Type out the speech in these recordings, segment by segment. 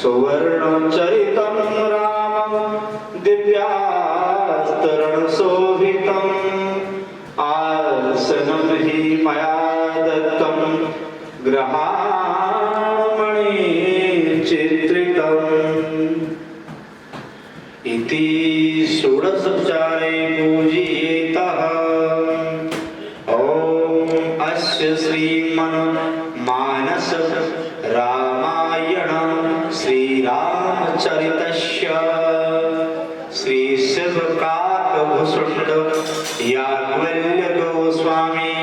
सुवर्णचरितं राम दिव्यास्तरण शोभितम् आसनं हि मया दत्तं गृहामणि चित्रितम् इति षोडशोपचारे पूजयेतः। ॐ अस्य श्रीमन्मानस रामायण श्रीरामचरितस्य श्रीशिवकाकभूषुण्ड याज्ञवल्क्यगोस्वामी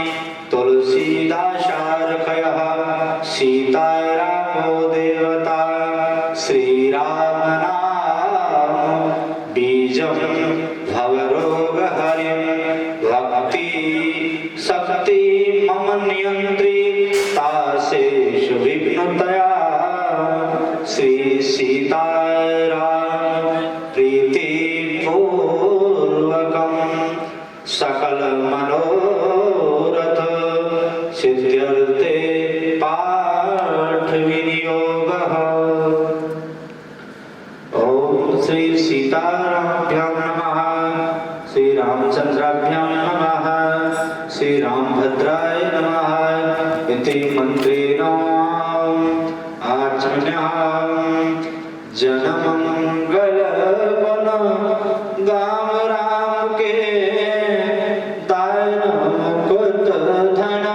तुलसीदासार्षयः सीतारामो देवता श्रीरामनाम बीजं भवरोगहरिं भक्ति शक्ति मम नियन्त्री तासेष विघ्नतया श्री सीताराम प्रीति पूर्वकं सकल मनोरथ सिद्ध्यर्थे पाठ विनियोगः। ओम श्री सीतारामभ्यां नमः, श्री रामचंद्राभ्यां नमः, श्री रामभद्राय नमः इति मंत्रेण आचम्यहं जनमंगल बन गाम राम के दान मुकुट धन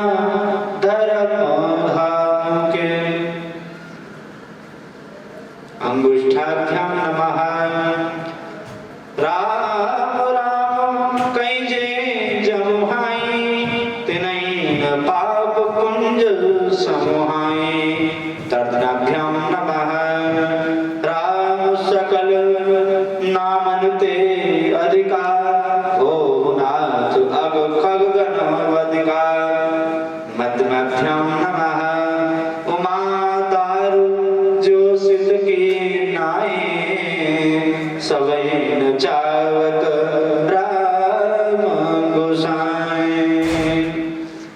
धर्म धाम के। अंगुष्ठाभ्यां नमः। राम राम कैजे जमुहाई तिनैन पाप पुंज समुहाई। तर्जनाभ्यां नमः। राम सकल नामन्ते अधिका हो नाथ अग खग गण वदिका। मध्यमाभ्यां नमः। उमा दारु जो सिद्ध की नाई सवैन चावत राम गोसाई।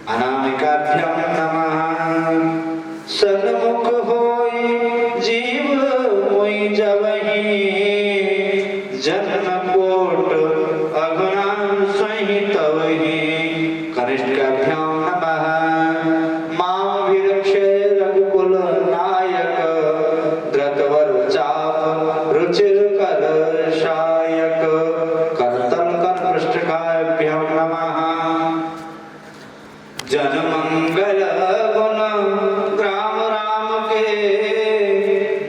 अनामिकाभ्यां नमः। सन्मुख होई जीव मोई जवहि जन्म कोट अगुना संहितवहि। कनिष्ठाभ्यां नमः। मां विरक्षे रघुकुल नायक द्रतवर चाप रुचिर कर शायक। करतल कर पृष्ठकाभ्यां नमः। जनमंगल गुण ग्राम राम के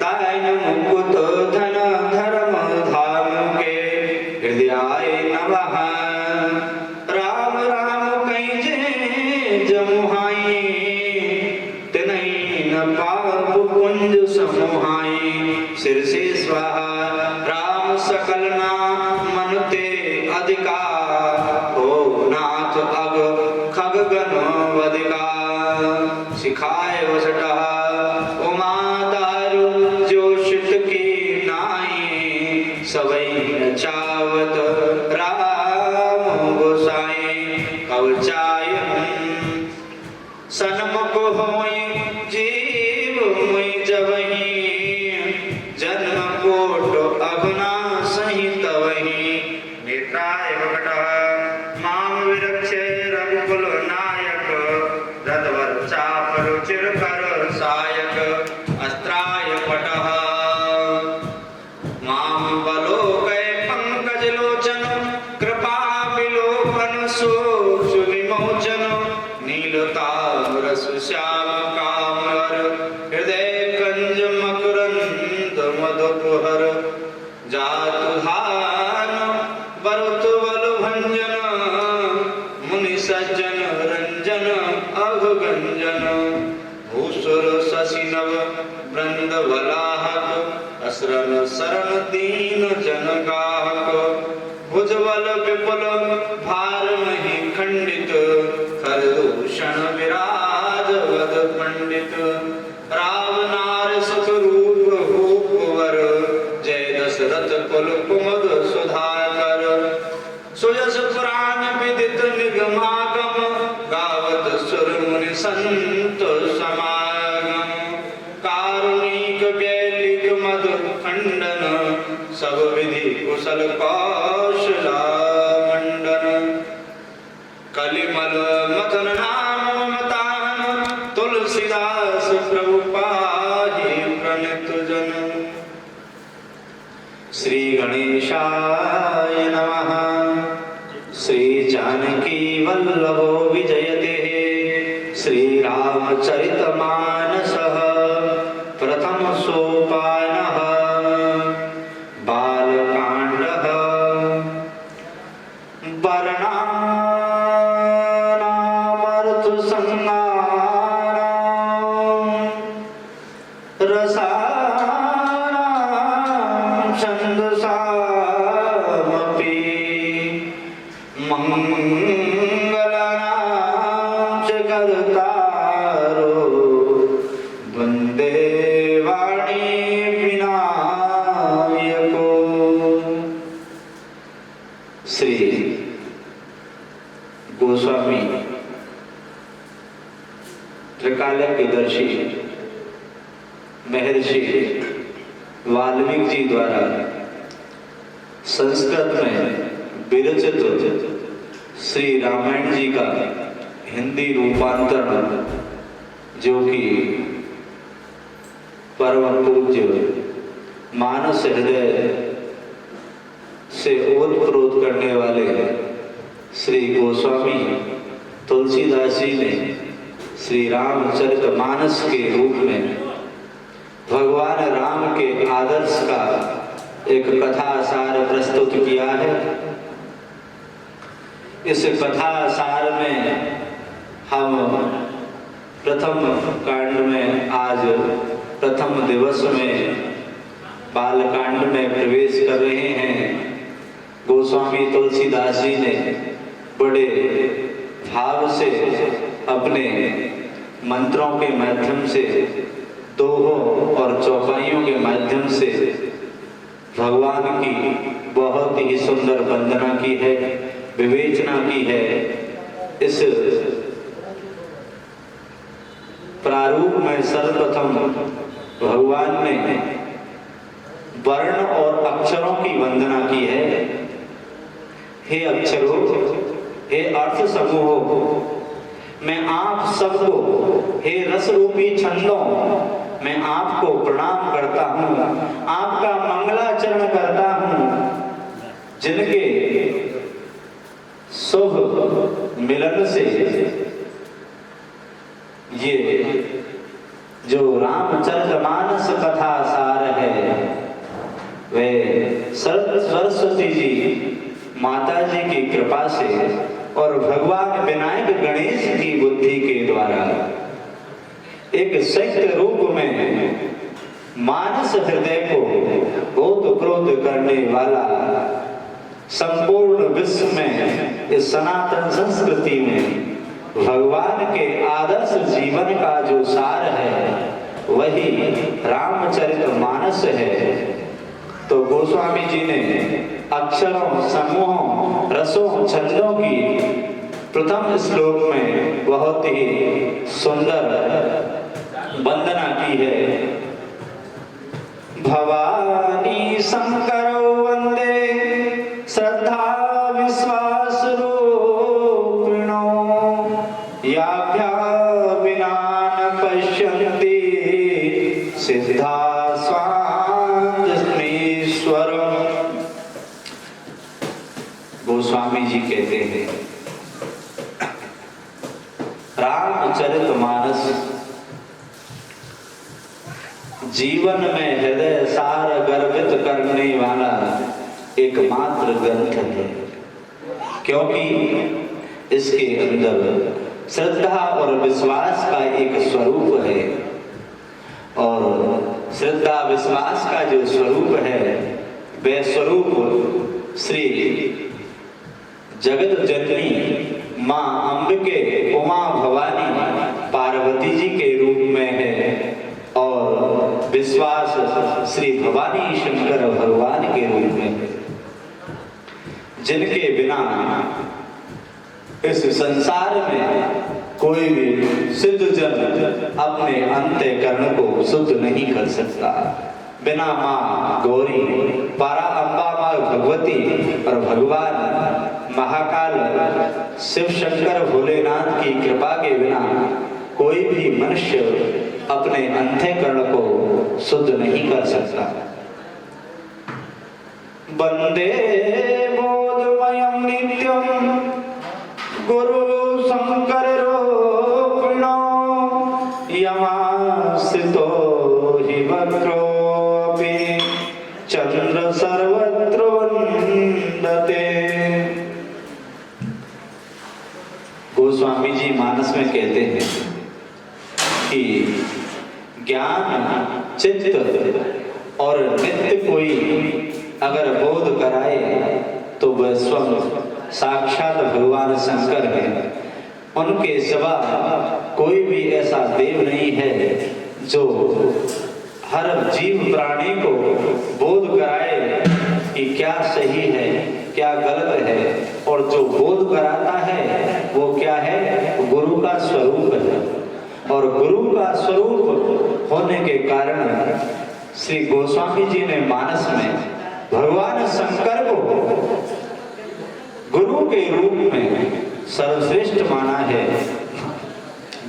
दायन मुकुट धन धर्म धाम के। हृदयाय नमः। राम राम कैजे जमुहाई तिनैन पाप पुंज समुहाई। सिर से स्वाहा राम सकल नामन ते अधिका हो नाथ अग खग गण वदिका। सिखाए वसटः उमा दारु जो शित की नाई सवैन चावत राम गोसाई। कवचायन सन्मुख होई जीव मुई जवहि जन्म कोट अगुना संहितवहि। नेत्राय वकटः मां विरक्षे रघुकुल नायक रथवर चाप रुचिर कर सायक। अस्त्राय पटः मां बलोकै पंकज लोचन कृपा विलोकन शोष विमोचन। नीलताम्र सुश्याम कामर हृदय कंज मकरंद मधुकुहर। जातुहान बरुतुबल भंजन मुनि सज्जन रंजन अघगंजन। भूसुर शशिनव वृंद वलाहक असरन शरण दीन जनगाहक। भुजबल विपुल भार मही खंडित खरदूषण विराज वद पंडित। रावनार सुख रूप भूपवर जय दशरथ कुल कुमद सुधाकर। सुयस पुराण विदित निगमागम गावत सुर मुनि संत समागम। प्रभु पाहि प्रणत जन। श्री गणेशाय नमः। श्री जानकी वल्लभो विजयते। श्री रामचरितमानसः प्रथम सोपानः। बालकांडः। वर्णानामर्थ संज्ञानां रसानां छन्दसामपि मंगलानां च कर्तारो वन्दे वाणी विनायको। श्री गोस्वामी त्रिकालज्ञदर्शी महर्षि वाल्मीकि जी द्वारा संस्कृत में विरचित श्री रामायण जी का हिंदी रूपांतरण, जो कि परम पूज्य मानस हृदय से ओतप्रोत करने वाले श्री गोस्वामी तुलसीदास जी ने श्री रामचरितमानस के रूप में भगवान राम के आदर्श का एक कथा सार प्रस्तुत किया है। इस कथा सार में हम प्रथम कांड में आज प्रथम दिवस में बालकांड में प्रवेश कर रहे हैं। गोस्वामी तुलसीदास जी ने बड़े भाव से अपने मंत्रों के माध्यम से, दोहों और चौपाइयों के माध्यम से भगवान की बहुत ही सुंदर वंदना की है, विवेचना की है। इस प्रारूप में सर्वप्रथम भगवान ने वर्ण और अक्षरों की वंदना की है। हे अक्षरों, हे अर्थ समूहों, मैं आप सबको, हे रस रूपी छंदों, मैं आपको प्रणाम करता हूँ, आपका मंगलाचरण करता हूँ, जिनके शुभ मिलन से ये जो रामचरितमानस कथा सार है, वे सरस्वती जी माता जी की कृपा से और भगवान विनायक गणेश की बुद्धि के द्वारा एक शक्ति रूप में मानस हृदय को ओतप्रोत करने वाला, संपूर्ण विश्व में इस सनातन संस्कृति में भगवान के आदर्श जीवन का जो सार है वही रामचरितमानस है। तो गोस्वामी जी ने अक्षरों, समूहों, रसों, छंदों की प्रथम श्लोक में बहुत ही सुंदर वंदना की है। भवानी शंकरो वंदे श्रद्धा विश्वास रूपिणो, याभ्या विना न पश्यन्ति सिद्धा स्वान्तमीश्वरम्। गोस्वामी जी कहते हैं, रामचरितमानस जीवन में हृदय सार गर्वित करने वाला एकमात्र ग्रंथ है, क्योंकि इसके अंदर श्रद्धा और विश्वास का एक स्वरूप है। और श्रद्धा विश्वास का जो स्वरूप है वह स्वरूप श्री जगत जननी माँ अंबिके उमा भवानी पार्वती जी के रूप में है, और विश्वास श्री भवानी शंकर भगवान के रूप में है, जिनके बिना इस संसार में कोई भी सिद्ध जन अपने अंतःकरण को शुद्ध नहीं कर सकता। बिना माँ गौरी, पारा अम्बा माँ भगवती और भगवान महाकाल शिव शंकर भोलेनाथ की कृपा के बिना कोई भी मनुष्य अपने अंतःकरण को शुद्ध नहीं कर सकता। वंदे बोधमयं नित्यं गुरु शंकर रूपिणो यमाश्रितो हि वक्रोऽपि चंद्र सर्वत्र वंदते। गोस्वामी जी मानस में कहते हैं कि ज्ञान चित्त और नित्य कोई अगर बोध कराए तो वह स्वयं साक्षात भगवान शंकर है। उनके सिवा कोई भी ऐसा देव नहीं है जो हर जीव प्राणी को बोध कराए कि क्या सही है क्या गलत है, और जो बोध कराता है वो क्या है, गुरु का स्वरूप है। और गुरु का स्वरूप होने के कारण श्री गोस्वामी जी ने मानस में भगवान शंकर को गुरु के रूप में सर्वश्रेष्ठ माना है।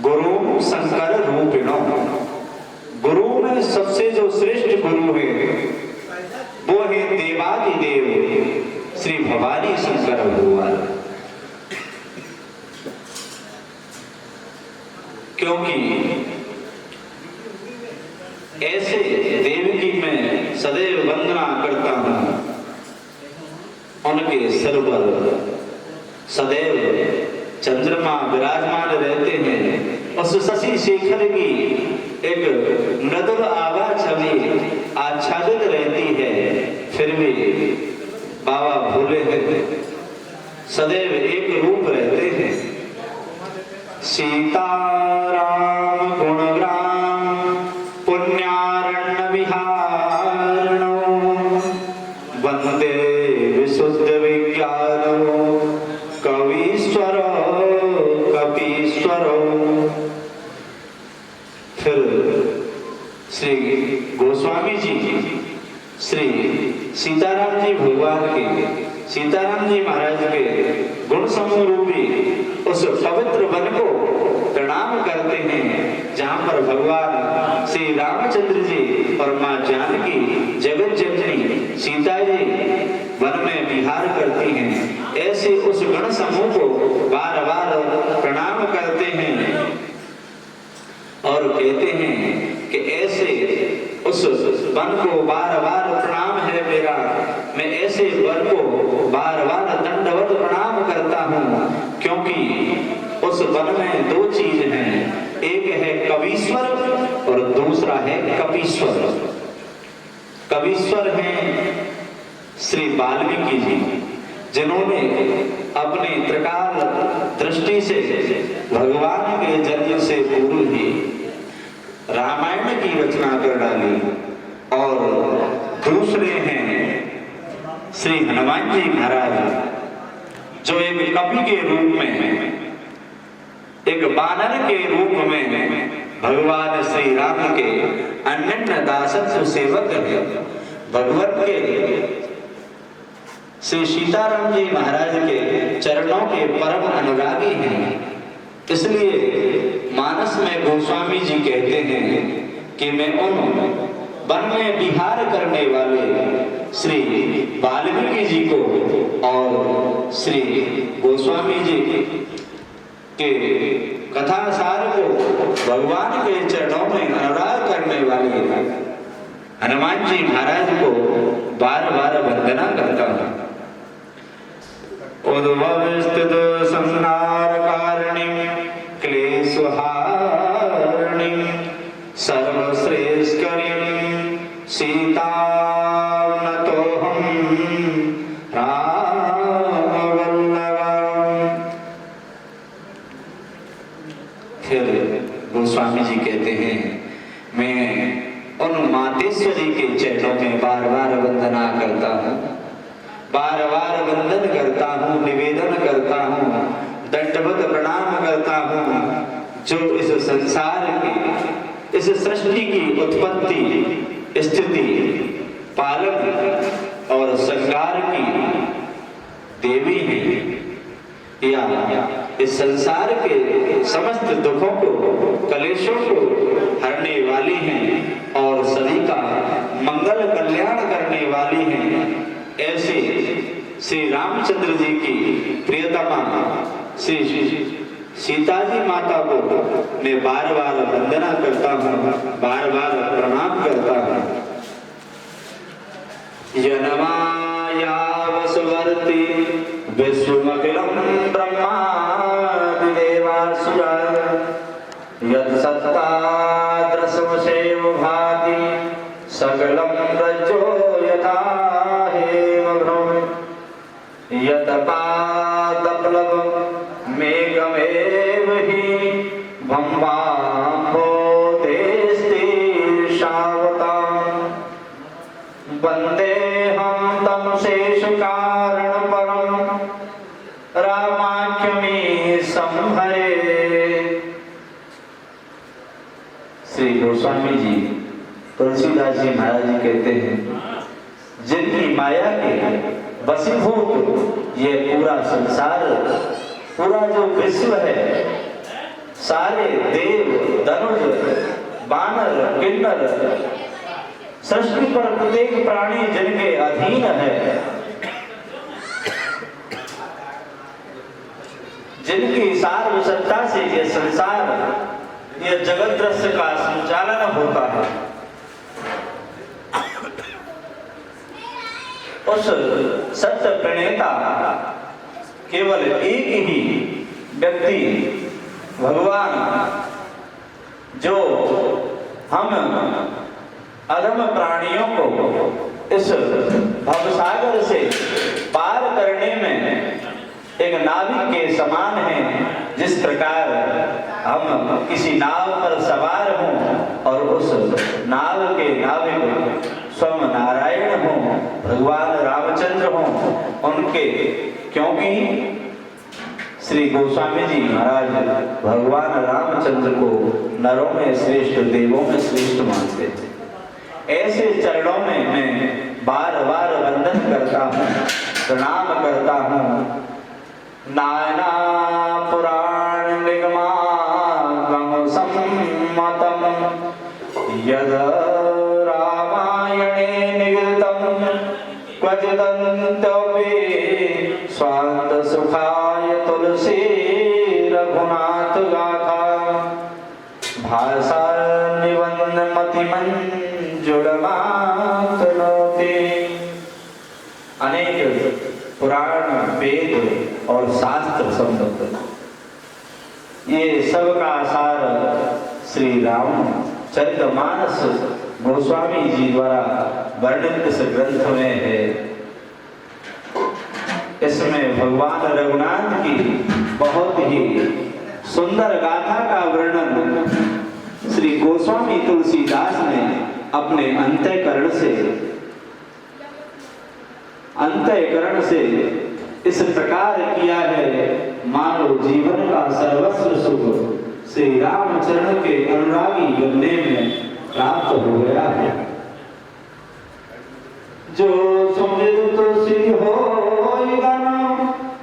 गुरु शंकर रूपिणो, गुरु में सबसे जो श्रेष्ठ गुरु है वो है देवादिदेव श्री भवानी शंकर भगवान। क्योंकि ऐसे देव की मैं सदैव वंदना करता हूं, उनके सिर पर सदैव चंद्रमा विराजमान रहते हैं। उस शशि शेखर की एक मृदुल आवाज छवि आच्छादित रहती है, फिर भी बाबा भोले हैं, सदैव एक रूप रहते हैं। सीताराम गुणग्राम पुण्यारण्य विहारणो वंदे विशुद्ध विज्ञानो कवीश्वरो कपीश्वरो। फिर श्री गोस्वामी जी श्री सीताराम जी भगवान के, सीताराम जी महाराज के गुण समूह रूपी उस पवित्र वन को प्रणाम करते हैं जहाँ पर भगवान श्री रामचंद्र जी और माँ जानकी जगत जननी सीता जी वन में विहार करती हैं। ऐसे उस गण समूह को बार बार प्रणाम करते हैं और कहते हैं कि ऐसे उस वन को बार बार प्रणाम है मेरा, मैं ऐसे वन को बार बार दंडवत प्रणाम करता हूँ। क्योंकि उस वन में दो चीज हैं, एक है कवीश्वर और दूसरा है कपीश्वर। कवीश्वर हैं श्री वाल्मीकि जी, जिन्होंने अपने त्रिकाल दृष्टि से भगवान के जन्म से पूर्व ही रामायण की रचना कर डाली। और दूसरे हैं श्री हनुमान जी महाराज, जो एक कवि के रूप में, एक बानर के रूप में भगवान श्री राम के अनन्य दासत्व सेवक है। भगवत के श्री सीताराम जी महाराज के चरणों के परम अनुरागी हैं। इसलिए मानस में गोस्वामी जी कहते हैं कि मैं उन वन में विहार करने वाले श्री वाल्मीकि जी को और श्री गोस्वामी जी के कथासार को भगवान के चरणों में अनुराग करने वाले हनुमान जी महाराज को बार बार वंदना करता हूँ। उद्भव स्थित संहार कारिणी क्लेशहारिणी सर्वश्रेष्ठकरीं सीतां नतोऽहं रामवल्लभम्। फिर गोस्वामी जी कहते हैं, मैं उन मातेश्वरी के चरणों में बार बार वंदना करता हूँ, बार बार वंदन करता हूँ, निवेदन करता हूँ, दंडवत प्रणाम करता हूँ, जो इस संसार की, इस सृष्टि की उत्पत्ति, स्थिति, पालन और संहार की देवी है, या इस संसार के समस्त दुखों को, कलेशों को हरने वाली हैं और सभी का मंगल कल्याण करने वाली हैं। ऐसे श्री रामचंद्र जी की प्रियतमा श्री सीता जी माता को मैं बार बार वंदना करता हूँ, बार बार प्रणाम करता हूँ। यनमाया वसुवर्ती विश्वमखिलं ब्रह्मादि देवासुरा यत्सत्ताद्रसमसेव भाति सकलं रज्जो यथा हेमभ्रम यत्पादप्लव मेघमेव हि भम्बाम्भोदेस्तीर्षावतां वन्देऽहं तं शेषकारणपरं रामाख्यमीशं हरे। श्री गोस्वामी जी तुलसीदास जी महाराज जी कहते हैं, जिनकी माया के वशीभूत ये पूरा संसार, पूरा जो विश्व है, सारे देव, धनुष, बानर, किन्नर, सृष्टि पर प्रत्येक प्राणी जिनके अधीन है, जिनकी सार्वसत्ता से ये संसार, ये जगत दृश्य का संचालन होता है, उस सत्य प्रणेता केवल एक ही व्यक्ति भगवान, जो हम अधम प्राणियों को इस भवसागर से पार करने में एक नाविक के समान है। जिस प्रकार हम किसी नाव पर सवार हों और उस नाव के नाविक स्वयं नारायण हों, भगवान रामचंद्र हों, उनके, क्योंकि श्री गोस्वामी जी महाराज भगवान रामचंद्र को नरों में श्रेष्ठ, देवों में श्रेष्ठ मानते थे। ऐसे चरणों में मैं बार बार वंदन करता हूँ, प्रणाम करता हूँ। नाना पुराण निगमागम सम्मतम यद रामायणे निगतम क्वचिदन्त्यपि स्वान्त सुखाय तुलसी रघुनाथ गाथा भाषा निबंध मतिमंजुलमातनोति। अनेक पुराण, वेद और शास्त्र संबद्ध ये सबका सार श्री राम चरितमानस गोस्वामी जी द्वारा वर्णित इस ग्रंथ में है। इसमें भगवान रघुनाथ की बहुत ही सुंदर गाथा का वर्णन श्री गोस्वामी तुलसीदास ने अपने अंतःकरण से इस प्रकार किया है, मानो जीवन का सर्वस्व सुख श्री रामचरण के अनुरागी बनने में प्राप्त हो गया है। जो सुमिर तुलसी हो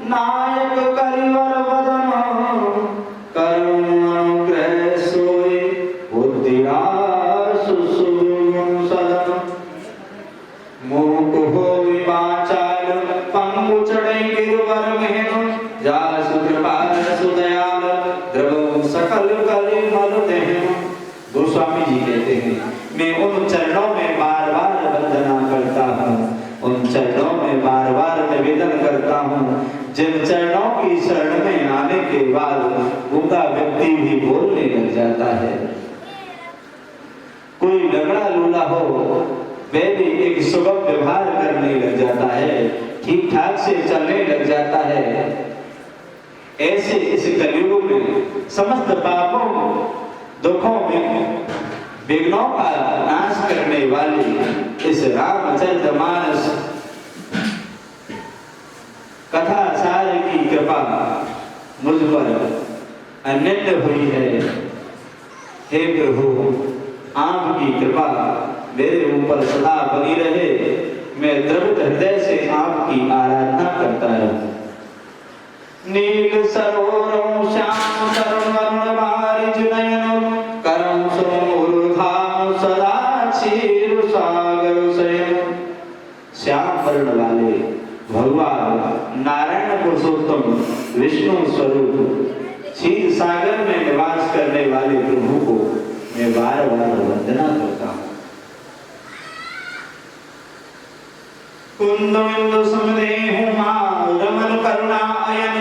नायक करिवर वदन करुण अनुग्रह सोई बुद्धिरासु सदन मूक हो विवाचाल पंगु चढ़े गिरवर मेहनु जासु कृपाल सुदयाल द्रवो सकल कलि मल देहनु। गोस्वामी जी कहते हैं, मैं उन चरणों में बार बार वंदना करता हूँ, उन चरणों में बार बार निवेदन करता हूँ, जिन चरणों की शरण में आने के बाद गूंगा व्यक्ति भी बोलने लग जाता है। कोई लंगड़ा लूला हो वह भी एक सुगम व्यवहार करने लग जाता है, ठीक ठाक से चलने लग जाता है। ऐसे इस कलयुग में समस्त पापों, दुखों में विघ्नों का नाश करने वाली इस रामचरितमानस कथा सार की कृपा मुझ पर अनन्य हुई है। हे प्रभु, आपकी कृपा मेरे ऊपर सदा बनी रहे, मैं द्रवित हृदय से आपकी आराधना करता रहूं। नील सरोवरों वर्ण वाले भगवान नारायण पुरुषोत्तम विष्णु स्वरूप क्षीर सागर में निवास करने वाले प्रभु को मैं बार बार वंदना करता हूँ। कुंदो समदेहु रमन करुणा अयन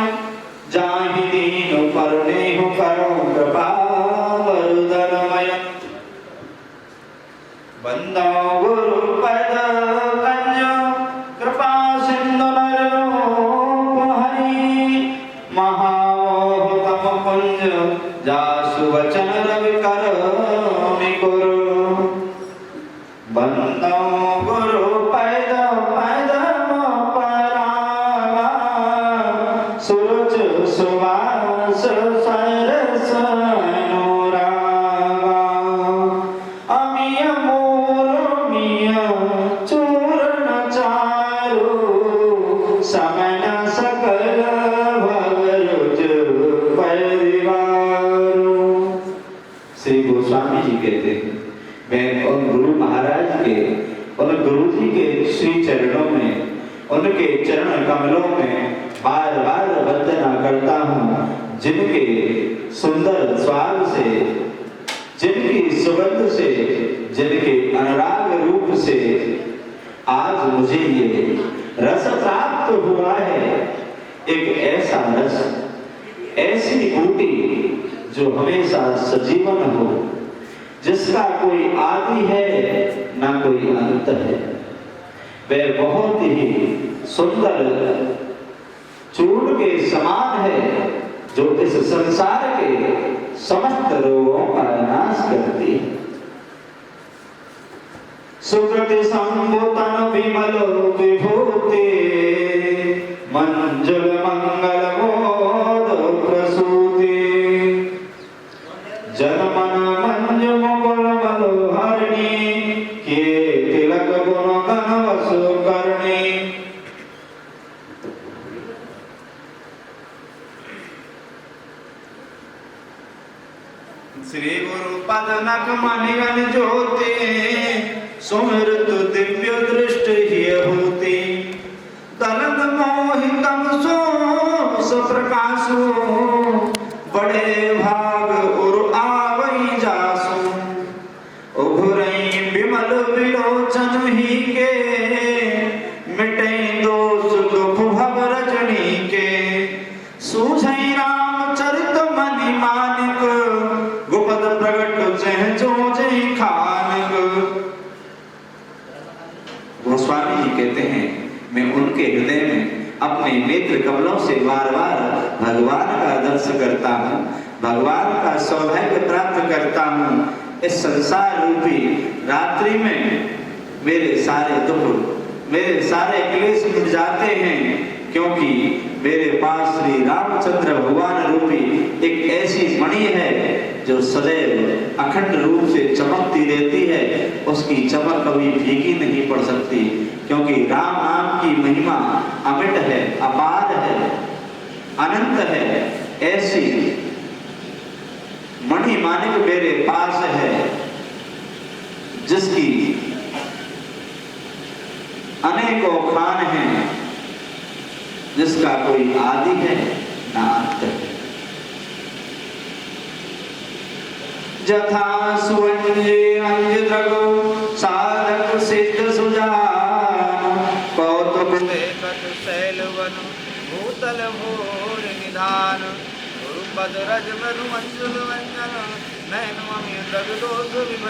जाहि दीन करुणेहु करो कृपा वरुदनमय बंदो गुरु पद कंज कृपा सिंधु नररूप हरि महामोह तम पुंज जासु वचन रवि कर मिकुरु बंदो गुरु पद सुरुच सुवास सरस अनुरागा अमिय मोर मिय चूर्ण चारु समन सकल भवरुज परिवारु। श्री गोस्वामी जी कहते हैं मैं उन गुरु महाराज के उन गुरु जी के श्री चरणों में उनके चरण कमलों में बार बार वंदना करता हूँ जिनके सुंदर स्वाद से जिनकी सुगंध से जिनके अनुराग रूप से आज मुझे ये रस प्राप्त हुआ है। एक ऐसा रस ऐसी बूटी जो हमेशा सजीवन हो जिसका कोई आदि है ना कोई अंत है। वह बहुत ही सुंदर चूर्ण के समान है जो इस संसार के समस्त रोगों का नाश करती है। सुकृति संभूतन विमल विभूति मंजुल मंगल मोद प्रसूति जनमन मंजु मुकुल मनोहरिणी के तिलक गुण गण वसु करणी। श्री गुरु पद नख मणिगण ज्योति सुमृत दिव्य दृष्टि ही होती तलद मोहितम सो प्रकाशो बड़े भाग उर आवई जासु उभरई विमल विलोचन ही के मिटई दोष दुख भव रजनी के सूझई रामचरित मणि मानिक गुपद प्रगट जह जो जय खानक। गोस्वामी जी कहते हैं मैं उनके हृदय में अपने नेत्र कमलों से बार बार भगवान का दर्शन करता हूँ भगवान का सौभाग्य प्राप्त करता हूँ। इस संसार रूपी रात्रि में मेरे सारे दुख मेरे सारे क्लेश मिट जाते हैं क्योंकि मेरे पास श्री रामचंद्र भगवान रूपी एक ऐसी मणि है जो सदैव अखंड रूप से चमकती रहती है। उसकी चमक कभी फीकी नहीं पड़ सकती क्योंकि राम नाम की महिमा अमिट है अपार है अनंत है। ऐसी मणि मानिक मेरे पास है जिसकी अनेकों खान हैं जिसका कोई आदि है ना अंत है। जथा सुवंजे अंज द्रगो साधक सिद्ध सुजान कौतुक देखत शैलवन भूतल भोर निधान गुरुपद रज मरु मंजुल वंजन नैन ममि द्रग दोष